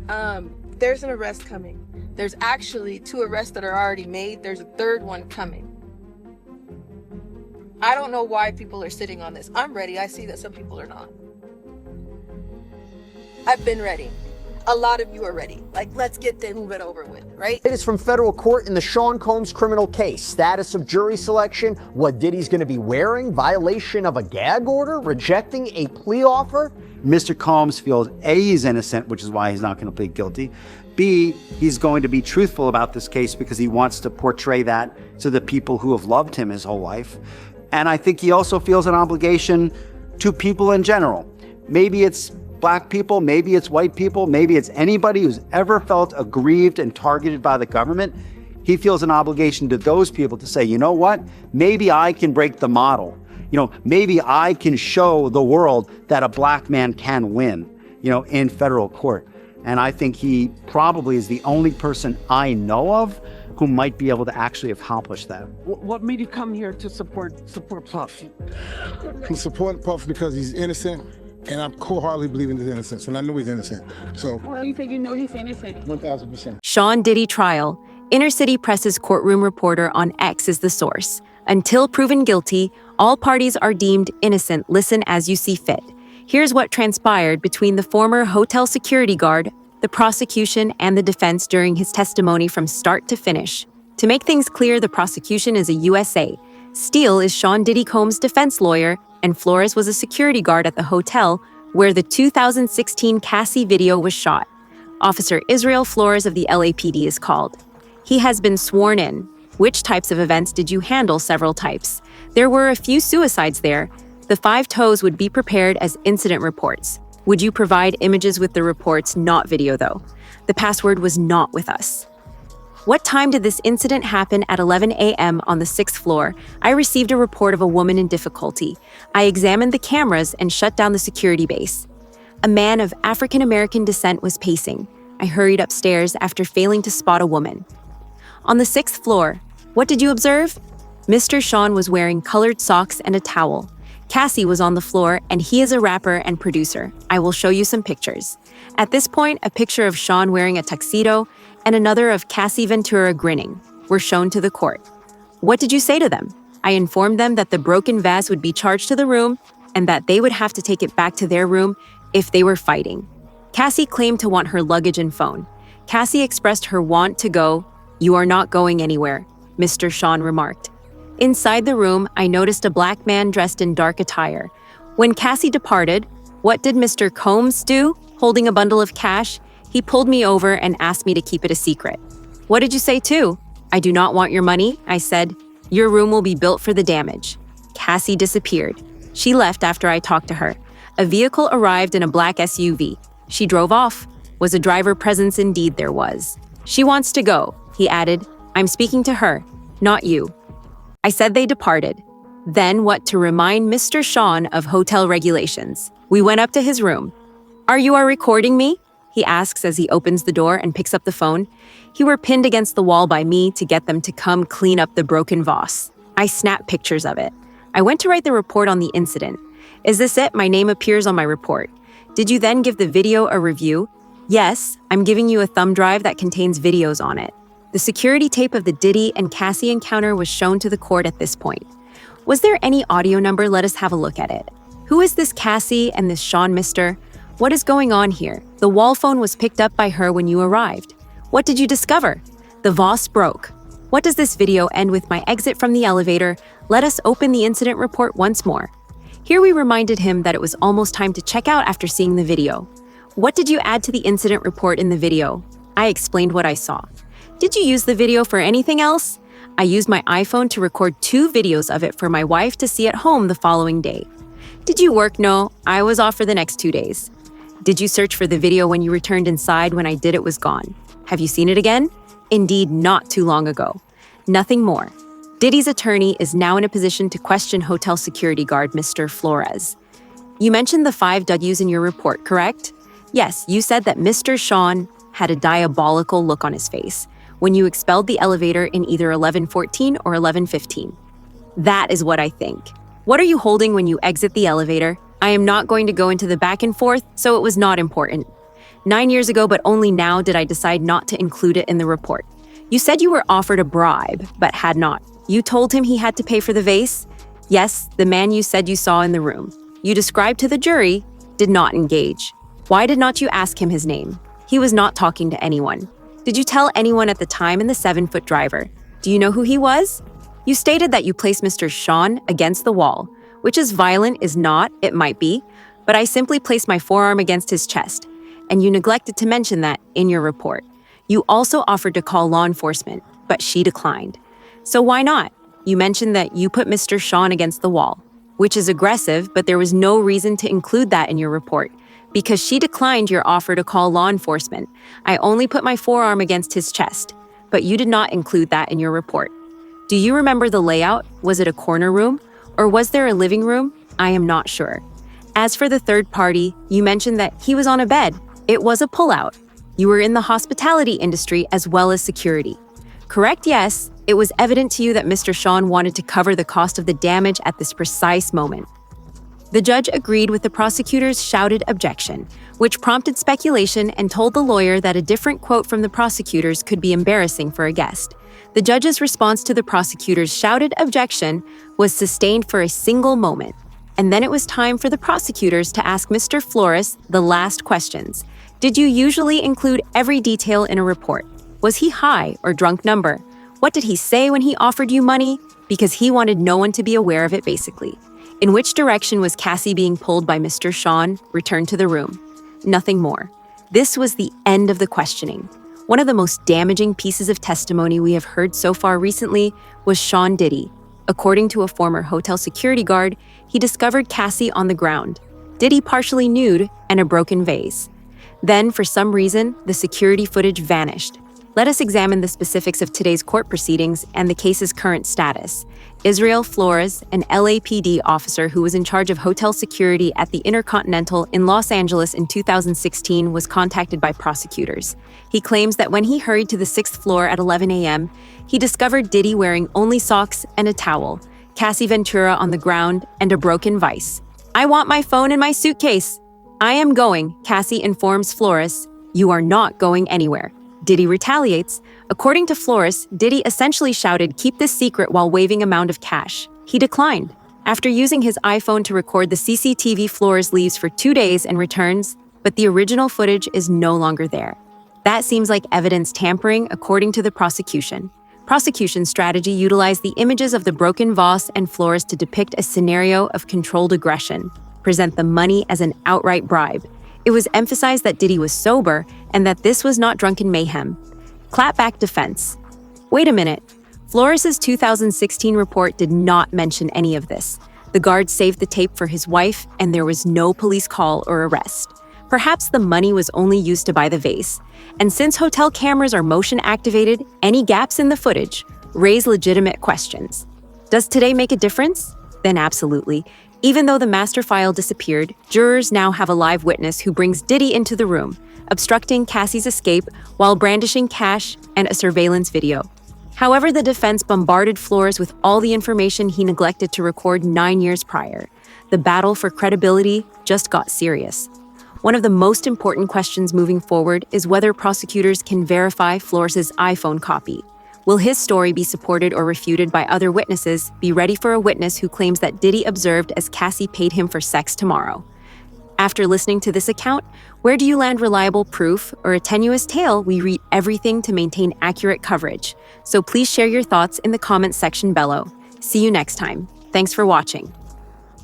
There's an arrest coming. There's actually 2 arrests that are already made. There's a 3rd one coming. I don't know why people are sitting on this. I'm ready. I see that some people are not. I've been ready. A lot of you are ready. Like, let's get this move it over with, right? It is from federal court in the Sean Combs criminal case. Status of jury selection, what Diddy's going to be wearing, violation of a gag order, rejecting a plea offer. Mr. Combs feels A, he's innocent, which is why he's not going to plead guilty. B, he's going to be truthful about this case because he wants to portray that to the people who have loved him his whole life. And I think he also feels an obligation to people in general. Maybe it's Black people, maybe it's white people, maybe it's anybody who's ever felt aggrieved and targeted by the government. He feels an obligation to those people to say, you know what, maybe I can break the model. Maybe I can show the world that a Black man can win, in federal court. And I think he probably is the only person I know of who might be able to actually accomplish that. What made you come here to support Puff? I support Puff because he's innocent, and I wholeheartedly believe in his innocence, and I know he's innocent. So, Well, you think you know he's innocent? 1,000%. Sean Diddy trial. Inner City Press's courtroom reporter on X is the source. Until proven guilty, all parties are deemed innocent. Listen as you see fit. Here's what transpired between the former hotel security guard, the prosecution, and the defense during his testimony from start to finish. To make things clear, the prosecution is a USA. Steele is Sean Diddy Combs' defense lawyer, and Flores was a security guard at the hotel where the 2016 Cassie video was shot. Officer Israel Flores of the LAPD is called. He has been sworn in. Which types of events did you handle? Several types. There were a few suicides there. The 5 toes would be prepared as incident reports. Would you provide images with the reports, not video though? The password was not with us. What time did this incident happen? At 11 a.m. on the 6th floor, I received a report of a woman in difficulty. I examined the cameras and shut down the security base. A man of African American descent was pacing. I hurried upstairs after failing to spot a woman. On the 6th floor, what did you observe? Mr. Sean was wearing colored socks and a towel. Cassie was on the floor, and he is a rapper and producer. I will show you some pictures. At this point, a picture of Sean wearing a tuxedo and another of Cassie Ventura grinning were shown to the court. What did you say to them? I informed them that the broken vase would be charged to the room and that they would have to take it back to their room if they were fighting. Cassie claimed to want her luggage and phone. Cassie expressed her want to go. You are not going anywhere, Mr. Sean remarked. Inside the room, I noticed a Black man dressed in dark attire. When Cassie departed, what did Mr. Combs do? Holding a bundle of cash, he pulled me over and asked me to keep it a secret. What did you say too? I do not want your money, I said. Your room will be built for the damage. Cassie disappeared. She left after I talked to her. A vehicle arrived in a black SUV. She drove off. Was a driver presence? Indeed there was. She wants to go, he added. I'm speaking to her, not you. I said they departed. Then what to remind Mr. Sean of hotel regulations. We went up to his room. Are you recording me? He asks as he opens the door and picks up the phone. He were pinned against the wall by me to get them to come clean up the broken vase. I snap pictures of it. I went to write the report on the incident. Is this it? My name appears on my report. Did you then give the video a review? Yes, I'm giving you a thumb drive that contains videos on it. The security tape of the Diddy and Cassie encounter was shown to the court at this point. Was there any audio number? Let us have a look at it. Who is this Cassie and this Sean Mister? What is going on here? The wall phone was picked up by her when you arrived. What did you discover? The vase broke. What does this video end with? My exit from the elevator. Let us open the incident report once more. Here we reminded him that it was almost time to check out after seeing the video. What did you add to the incident report in the video? I explained what I saw. Did you use the video for anything else? I used my iPhone to record 2 videos of it for my wife to see at home the following day. Did you work? No, I was off for the next 2 days. Did you search for the video when you returned inside? When I did, it was gone. Have you seen it again? Indeed, not too long ago. Nothing more. Diddy's attorney is now in a position to question hotel security guard Mr. Flores. You mentioned the 5 W's in your report, correct? Yes, you said that Mr. Sean had a diabolical look on his face when you expelled the elevator in either 11:14 or 11:15. That is what I think. What are you holding when you exit the elevator? I am not going to go into the back and forth, so it was not important. 9 years ago, but only now did I decide not to include it in the report. You said you were offered a bribe, but had not. You told him he had to pay for the vase? Yes, the man you said you saw in the room. You described to the jury, did not engage. Why did not you ask him his name? He was not talking to anyone. Did you tell anyone at the time in the 7-foot driver? Do you know who he was? You stated that you placed Mr. Sean against the wall, which is violent is not, it might be, but I simply placed my forearm against his chest, and you neglected to mention that in your report. You also offered to call law enforcement, but she declined. So why not? You mentioned that you put Mr. Sean against the wall, which is aggressive, but there was no reason to include that in your report. Because she declined your offer to call law enforcement, I only put my forearm against his chest, but you did not include that in your report. Do you remember the layout? Was it a corner room? Or was there a living room? I am not sure. As for the third party, you mentioned that he was on a bed. It was a pullout. You were in the hospitality industry as well as security. Correct, yes. It was evident to you that Mr. Sean wanted to cover the cost of the damage at this precise moment. The judge agreed with the prosecutor's shouted objection, which prompted speculation and told the lawyer that a different quote from the prosecutors could be embarrassing for a guest. The judge's response to the prosecutor's shouted objection was sustained for a single moment, and then it was time for the prosecutors to ask Mr. Flores the last questions. Did you usually include every detail in a report? Was he high or drunk number? What did he say when he offered you money? Because he wanted no one to be aware of it, basically. In which direction was Cassie being pulled by Mr. Sean? Returned to the room. Nothing more. This was the end of the questioning. One of the most damaging pieces of testimony we have heard so far recently was Sean Diddy. According to a former hotel security guard, he discovered Cassie on the ground, Diddy partially nude, and a broken vase. Then, for some reason, the security footage vanished. Let us examine the specifics of today's court proceedings and the case's current status. Israel Flores, an LAPD officer who was in charge of hotel security at the Intercontinental in Los Angeles in 2016, was contacted by prosecutors. He claims that when he hurried to the 6th floor at 11 a.m., he discovered Diddy wearing only socks and a towel, Cassie Ventura on the ground, and a broken vise. "I want my phone in my suitcase." "I am going," Cassie informs Flores. "You are not going anywhere." Diddy retaliates. According to Flores, Diddy essentially shouted, "Keep this secret," while waving a mound of cash. He declined. After using his iPhone to record the CCTV, Flores leaves for 2 days and returns, but the original footage is no longer there. That seems like evidence tampering, according to the prosecution. Prosecution strategy utilized the images of the broken vase and Flores to depict a scenario of controlled aggression, present the money as an outright bribe. It was emphasized that Diddy was sober and that this was not drunken mayhem. Clapback defense. Wait a minute. Flores' 2016 report did not mention any of this. The guard saved the tape for his wife, and there was no police call or arrest. Perhaps the money was only used to buy the vase. And since hotel cameras are motion activated, any gaps in the footage raise legitimate questions. Does today make a difference? Then absolutely. Even though the master file disappeared, jurors now have a live witness who brings Diddy into the room, obstructing Cassie's escape while brandishing cash and a surveillance video. However, the defense bombarded Flores with all the information he neglected to record 9 years prior. The battle for credibility just got serious. One of the most important questions moving forward is whether prosecutors can verify Flores' iPhone copy. Will his story be supported or refuted by other witnesses? Be ready for a witness who claims that Diddy observed as Cassie paid him for sex tomorrow. After listening to this account, where do you land? Reliable proof or a tenuous tale? We read everything to maintain accurate coverage. So please share your thoughts in the comments section below. See you next time. Thanks for watching.